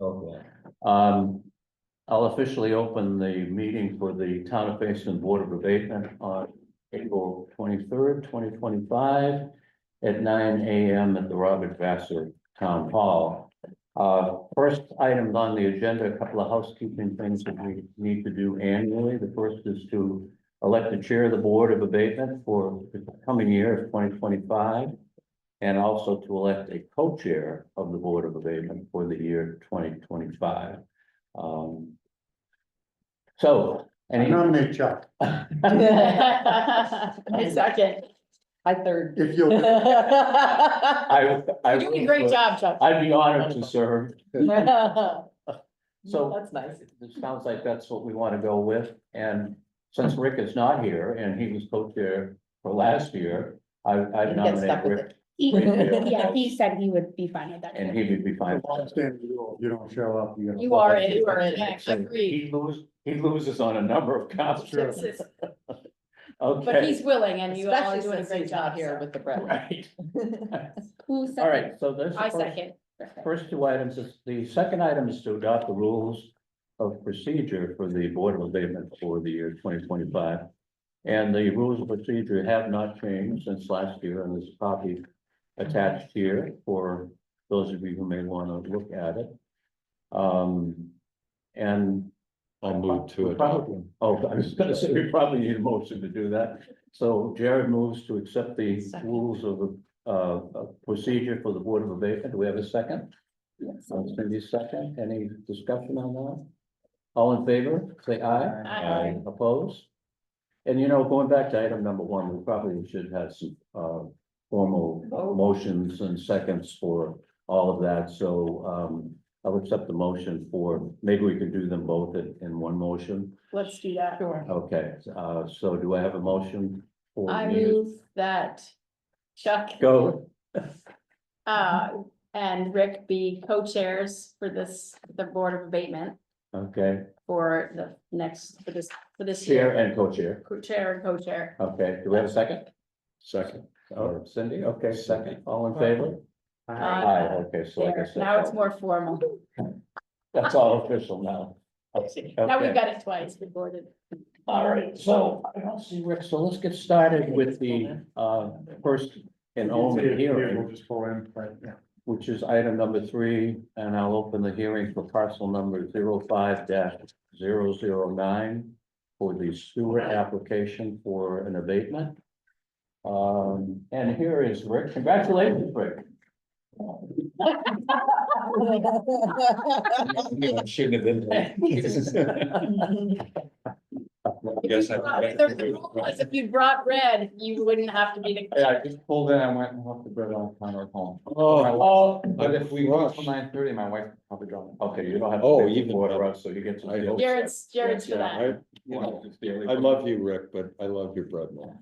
Okay. I'll officially open the meeting for the Town of Facein Board of Abatement on April 23rd, 2025 at 9 a.m. at the Robert Vassar Town Hall. First item on the agenda, a couple of housekeeping things that we need to do annually. The first is to elect the chair of the Board of Abatement for the coming year of 2025. And also to elect a co-chair of the Board of Abatement for the year 2025. So, I any, nominate Chuck, I second. I third. if you'll. I You're doing a great job, Chuck. I'd be honored to serve. So That's nice. it sounds like that's what we want to go with. And since Rick is not here and he was co-chair for last year, I'd Get nominate stuck with Rick. it. Yeah, he said he would be fine with that. And he would be fine. Standard rule, you don't show up, you gotta. You are it. Agreed. He loses on a number of counts. Sure. This is- Okay. But he's willing and you all are Especially doing a since great he's job not here so. with the bread. Right. Who All said? right, so there's. the I first- second. First two items, the second item is to adopt the rules of procedure for the Board of Abatement for the year 2025. And the rules of procedure have not changed since last year, and there's a copy attached here for those of you who may want to look at it. And I'll move to we adopt. probably, oh, I was gonna say, we probably need a motion to do that. So Jared moves to accept the Second. rules of procedure for the Board of Abatement. Do we have a second? Yes. Cindy's second. Any discussion on that? All in favor, say aye. Aye. Opposed? And you know, going back to item number one, we probably should have some formal motions and seconds for all of that. So I'll accept the motion for, maybe we could do them both in one motion. Let's do that. Sure. Okay, so do I have a motion? For I me to move that Chuck Go. and Rick be co-chairs for the Board of Abatement Okay, for the next, for this chair year. and co-chair. Co-chair and co-chair. Okay, do we have a second? Second. Or Cindy? Okay, second. All in favor? Aye, okay, so like I There, said. now it's more formal. That's all official now. Now we've Okay. got it twice recorded. All right, so I don't see Rick, so let's get started with the first and only We'll hearing, just pull in, but yeah. which is item number 3, and I'll open the hearing for parcel number 05-009 for the sewer application for an abatement. And here is Rick. Congratulations, Rick. Shouldn't have been. Yes, If you brought bread, you wouldn't have to be the. Yeah, I just pulled in, I went and left the bread on the counter at home. Oh, But if we go till 9:30, my wife will probably drop it. Okay, you don't have. to Oh, pay even for better. us, so you get to. I hope- Jared's for that. You know, just daily. I love you, Rick, but I love your bread more.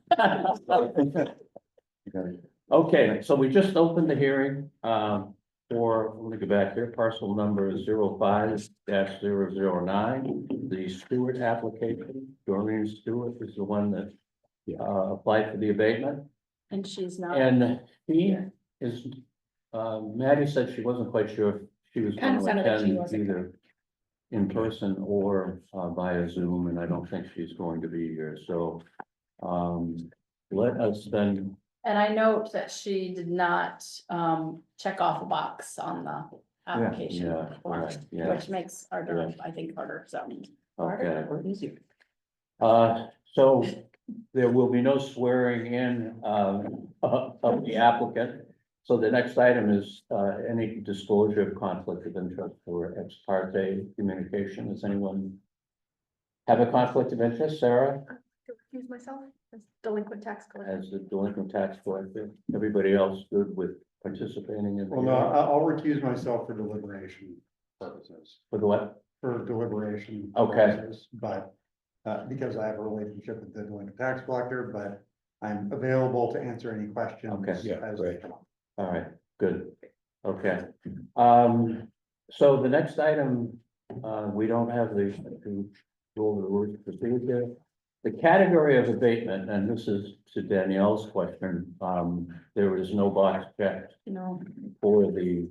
Okay, so we just opened the hearing, for, let me go back here, parcel number 05-009. The Stewart application, Doreen Stewart is the one that applied for the abatement. And she's not. And he is, Maddie said she wasn't quite sure if she was Kind going of to sounded like she attend wasn't. either in person or via Zoom, and I don't think she's going to be here, so let us then, And I note that she did not check off a box on the application yeah, form, right, yeah. which makes our job, I think, harder, so. okay. Or easier. So there will be no swearing in of the applicant. So the next item is any disclosure of conflict of interest or ex parte communication. Does anyone have a conflict of interest? Sarah, To recuse myself as delinquent tax collector. as the delinquent tax collector, everybody else good with participating in? the Well, no, hearing? I'll recuse myself for deliberation purposes, For the what? for deliberation. Okay. purposes, But, because I have a relationship with the delinquent tax collector, but I'm available to answer any questions. Okay. Yeah, as they great. come up. All right, good. Okay. So the next item, we don't have the, to go over the rules of procedure. The category of abatement, and this is to Danielle's question, there is no box checked You know, for the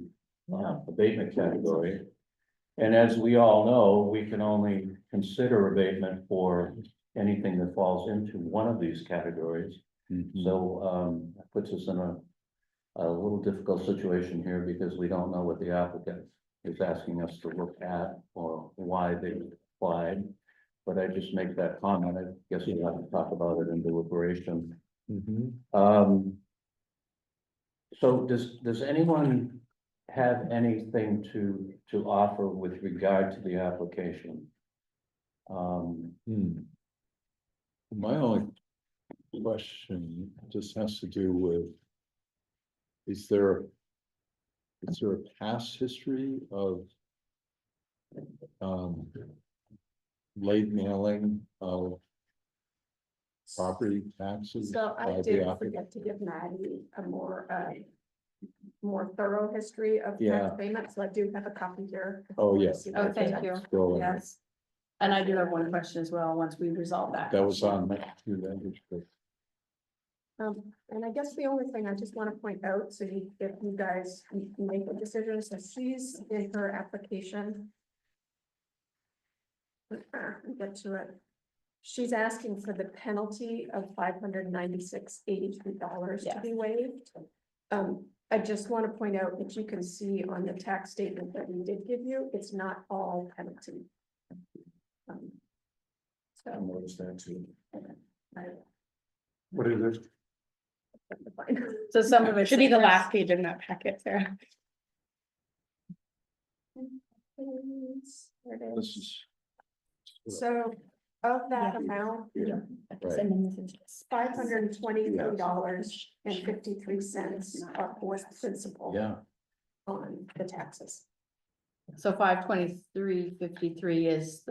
abatement category. And as we all know, we can only consider abatement for anything that falls into one of these categories. So, that puts us in a little difficult situation here because we don't know what the applicant is asking us to look at or why they applied. But I just make that comment, I guess we'll have to talk about it in deliberation. So does anyone have anything to offer with regard to the application? My only question just has to do with. Is there a past history of? Late mailing of property taxes? So I by the did applicant? forget to give Maddie a more thorough history of Yeah. tax payments, so I do have a copy here. if Oh, want to yeah. see Oh, that. thank you. Scroll in. Yes. And I do have one question as well, once we resolve that. That was on that too, that was good. And I guess the only thing I just want to point out, so if you guys make a decision, so she's in her application. Get to it. She's asking for the penalty of $596.83 to be waived. I just want to point out that you can see on the tax statement that we did give you, it's not all penalty. I So. noticed that too. What is it? So some of it Should be the last page in that packet, Sarah. There it This is. is. So of that Yeah. amount, Yeah, right. And then this is just. $523.53 was principal Yeah, on the taxes. So 523.53 is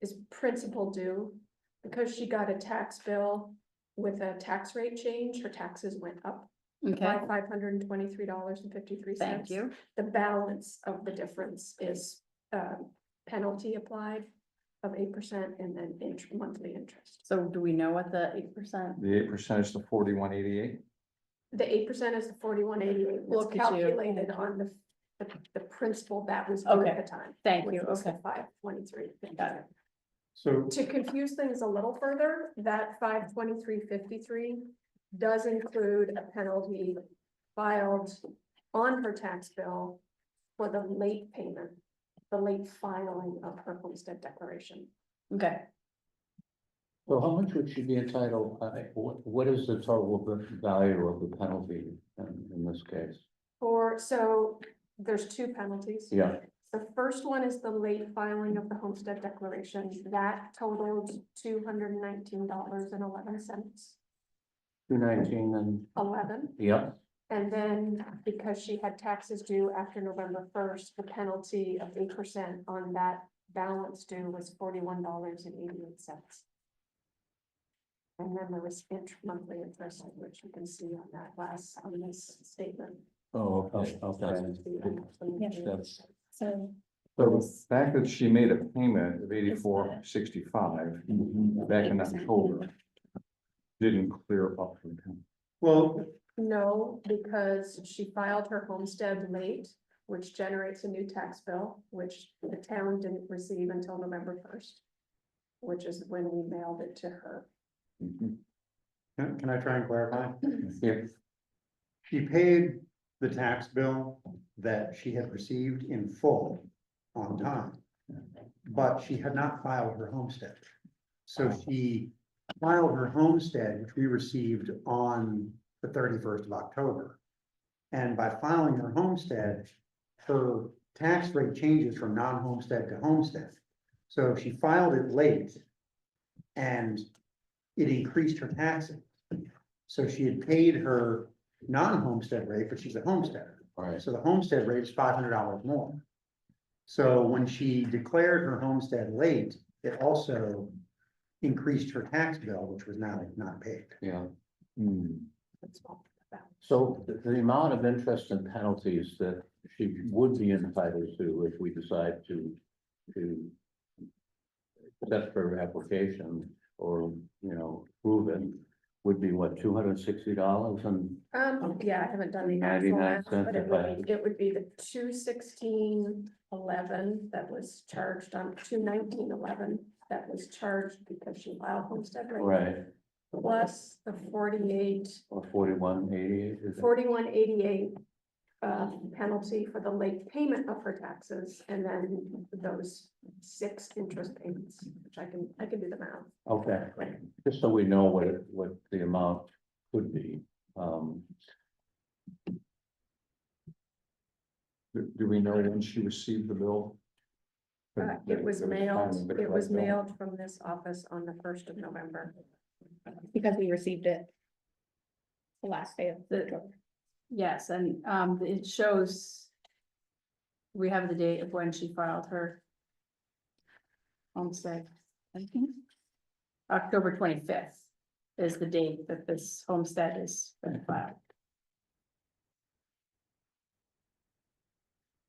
Is principal due, because she got a tax bill with a tax rate change, her taxes went up okay, by $523.53. thank you. The balance of the difference is penalty applied of 8% and then monthly interest. So do we know what the 8%? The 8% is the 4188. The 8% is the 4188, was Look at you. calculated on the principal that was due Okay. at the time. Thank which you, was the okay. 523. Got it. So, To confuse things a little further, that 523.53 does include a penalty filed on her tax bill for the late payment, the late filing of her homestead declaration. Okay, So how much would she be entitled, what is the total value of the penalty in this case? So there's two penalties. Yeah, The first one is the late filing of the homestead declaration. That totaled $219.11. 219 and, 11. yeah, And then because she had taxes due after November 1st, the penalty of 8% on that balance due was $41.88. And then there was monthly interest, which you can see on that on this statement. oh, okay. okay. That's- So. So the fact that she made a payment of 84.65 back in October didn't clear up her account. well, No, because she filed her homestead late, which generates a new tax bill, which the town didn't receive until November 1st, which is when we mailed it to her. can I try and clarify? Yeah, She paid the tax bill that she had received in full on time. But she had not filed her homestead. So she filed her homestead, which we received on the 31st of October. And by filing her homestead, her tax rate changes from non-homestead to homestead. So she filed it late and it increased her taxes. So she had paid her non-homestead rate, but she's a homesteader. Right. So the homestead rate is $500 more. So when she declared her homestead late, it also increased her tax bill, which was now not paid. yeah. That's all. So the amount of interest and penalties that she would be entitled to if we decide to accept her application or, prove it, would be what, $260 and, Yeah, I haven't done the 99 actual math, cents but if I- it would be the 216.11 that was charged on 219.11 that was charged because she filed homestead rate. right, Plus the 48, or 41.88 is it? 41.88 penalty for the late payment of her taxes, and then those 6 interest payments, which I can do the math. Okay, just so we know what the amount could be. Do we know when she received the bill? It was There mailed, timing, but it was I don't- mailed from this office on the 1st of November. Because we received it. The last day of The- Yes, and it shows. We have the date of when she filed her. Homestead, I think. October 25th is the date that this homestead is been filed.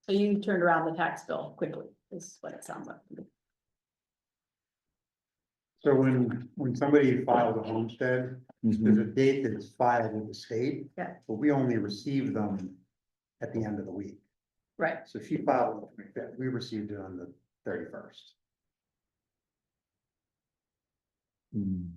So you turned around the tax bill quickly, is what it sounds like. So when somebody files a homestead, there's a date that is filed with the state. Yeah. But we only receive them at the end of the week. Right, So she filed on the 25th, we received it on the 31st, Mm.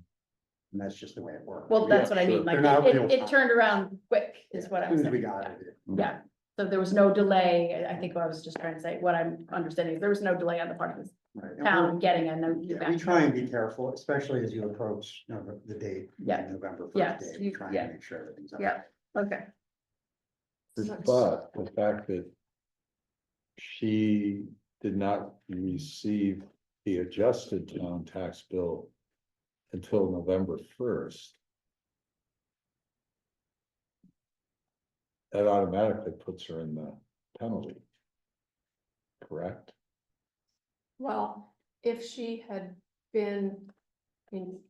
and that's just the way it works. well, that's what I mean, sure. like, They're not it real it time. turned around quick, is what As I'm soon as we saying. got Yeah. it. Yeah, so there was no delay, I think what I was just trying to say, what I'm understanding, is there was no delay on the part of the Right. And town we're- getting a note. Yeah, we try and be careful, especially as you approach, the date. Yeah. November Yes, first day, we you- try yeah. and make sure everything's. up. Yeah. Okay, But the fact that she did not receive the adjusted town tax bill until November 1st. That automatically puts her in the penalty. Correct? Well, if she had been in.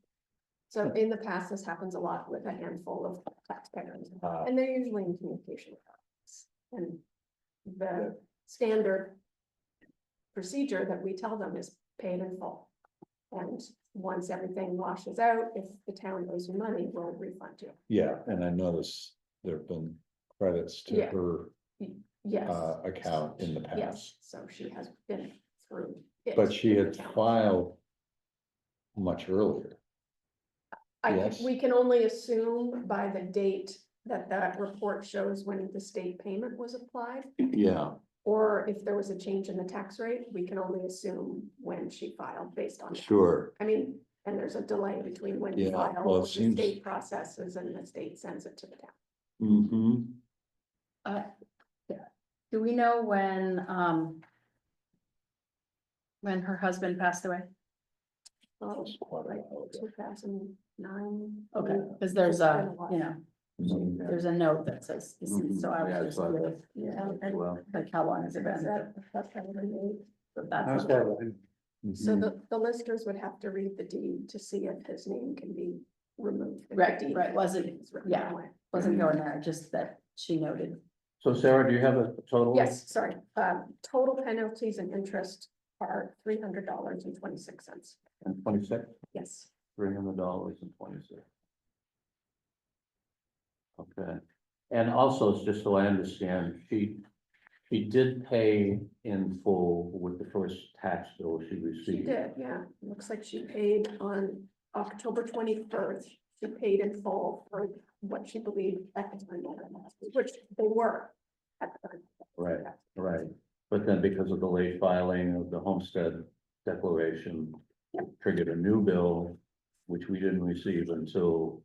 So in the past, this happens a lot with a handful of taxpayers, and they're usually in communication with us. And the standard procedure that we tell them is paid in full. And once everything washes out, if the town owes you money, we'll refund you. Yeah, and I noticed there've been credits to Yeah. her Yes. account in the Yes, past. so she has been through. it But she in the had town. filed much earlier. yes. We can only assume by the date that that report shows when the state payment was applied. Yeah, Or if there was a change in the tax rate, we can only assume when she filed based on. that. sure. I mean, and there's a delay between when you Yeah, file, well, it the seems- state processes and the state sends it to the town. Mm-hmm. do we know when her husband passed away? Oh, like 2009. Okay, because there's a, you know, Mm-hmm. there's a note that says, deceased, so I Yeah, was just so I- curious, Yeah. Well, like, how long has it been? That's probably me. But That's that's, why we're- So the listers would have to read the deed to see if his name can be removed. if the Right, deed right, wasn't- is written yeah. that way. wasn't going there, just that she noted. so Sarah, do you have a total? Yes, sorry, total penalties and interest are $300.26. And 26, Yes, $300.26. Okay, and also, just so I understand, she did pay in full with the first tax bill she she received. did, yeah. Looks like she paid on October 21st. She paid in full for what she believed at the time, which they were at the time. Right, right, but then because of the late filing of the homestead declaration, triggered a new bill, which we didn't receive until,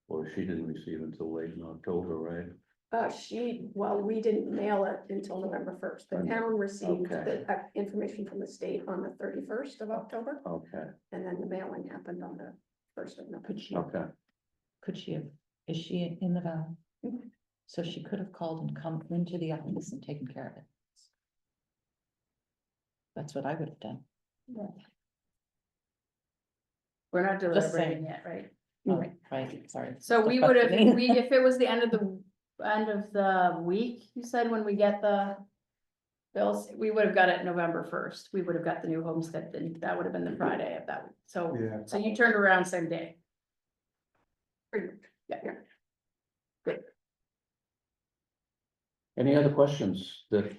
or she didn't receive until late in October, right? Well, we didn't mail it until November 1st. The Okay. town received Okay. the information from the state on the 31st of October, Okay, and then the mailing happened on the 1st of November. Could she, okay, could she have, is she in the valley? Mhm. So she could have called and come into the office and taken care of it. That's what I would have done. We're not Just deliberating saying. yet, right? Oh, right, sorry. So we would have, Questioning. if it was the end of the week, you said, when we get the bills, we would have got it November 1st. We would have got the new homestead, then that would have been the Friday of that week. So, Yeah. so you turned around same day. Pretty much. Yeah. Any other questions that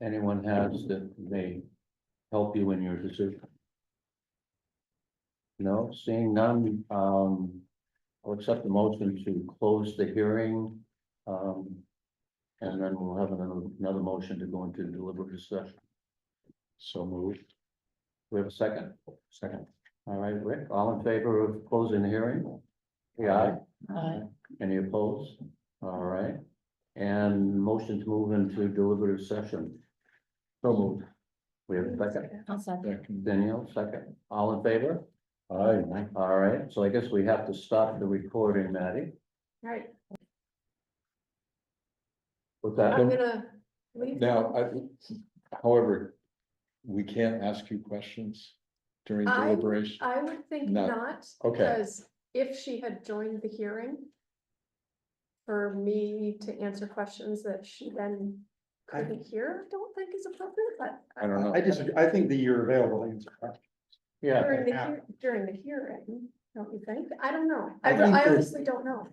anyone has that may help you in your decision? No, seeing none, I'll accept the motion to close the hearing. And then we'll have another motion to go into deliberative session. So moved. We have a second? Second. All right, Rick, all in favor of closing the hearing? Yeah, any opposed? All right, and motion to move into deliberative session. So moved. We have a second, I'll second. Danielle, second, all in favor? Aye. All right, so I guess we have to stop the recording, Maddie. Right, With that, I'm gonna leave. Now, however, we can't ask you questions during I- deliberation. I would think No. not, Okay. because if she had joined the hearing. For me to answer questions that she then couldn't hear, I don't think is appropriate, but. I don't know. I think that you're available to answer questions. yeah, During the hearing, don't you think? I don't know. I I think that- honestly don't know.